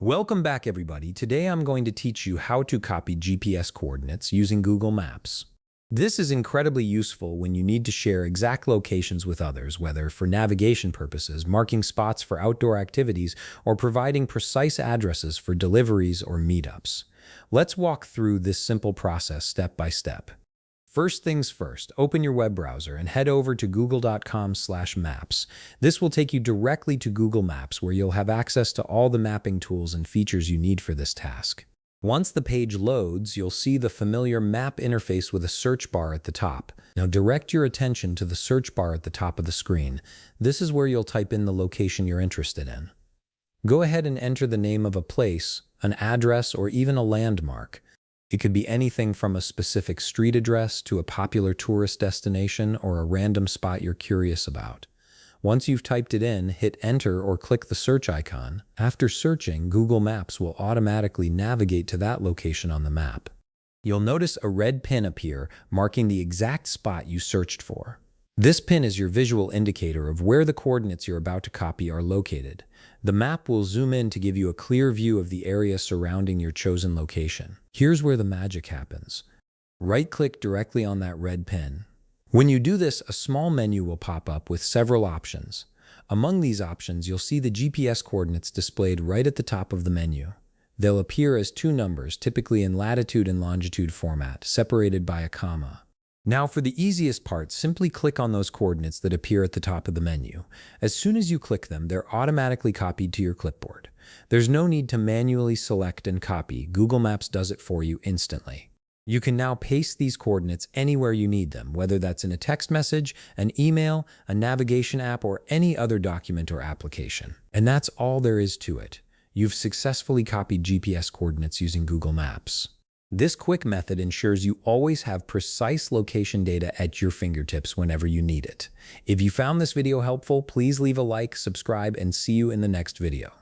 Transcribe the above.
Welcome back, everybody. Today I'm going to teach you how to copy GPS coordinates using Google Maps. This is incredibly useful when you need to share exact locations with others, whether for navigation purposes, marking spots for outdoor activities, or providing precise addresses for deliveries or meetups. Let's walk through this simple process step by step. First things first, open your web browser and head over to google.com/maps. This will take you directly to Google Maps, where you'll have access to all the mapping tools and features you need for this task. Once the page loads, you'll see the familiar map interface with a search bar at the top. Now direct your attention to the search bar at the top of the screen. This is where you'll type in the location you're interested in. Go ahead and enter the name of a place, an address, or even a landmark. It could be anything from a specific street address to a popular tourist destination or a random spot you're curious about. Once you've typed it in, hit enter or click the search icon. After searching, Google Maps will automatically navigate to that location on the map. You'll notice a red pin appear, marking the exact spot you searched for. This pin is your visual indicator of where the coordinates you're about to copy are located. The map will zoom in to give you a clear view of the area surrounding your chosen location. Here's where the magic happens. Right-click directly on that red pin. When you do this, a small menu will pop up with several options. Among these options, you'll see the GPS coordinates displayed right at the top of the menu. They'll appear as two numbers, typically in latitude and longitude format, separated by a comma. Now for the easiest part, simply click on those coordinates that appear at the top of the menu. As soon as you click them, they're automatically copied to your clipboard. There's no need to manually select and copy. Google Maps does it for you instantly. You can now paste these coordinates anywhere you need them, whether that's in a text message, an email, a navigation app, or any other document or application. And that's all there is to it. You've successfully copied GPS coordinates using Google Maps. This quick method ensures you always have precise location data at your fingertips whenever you need it. If you found this video helpful, please leave a like, subscribe, and see you in the next video.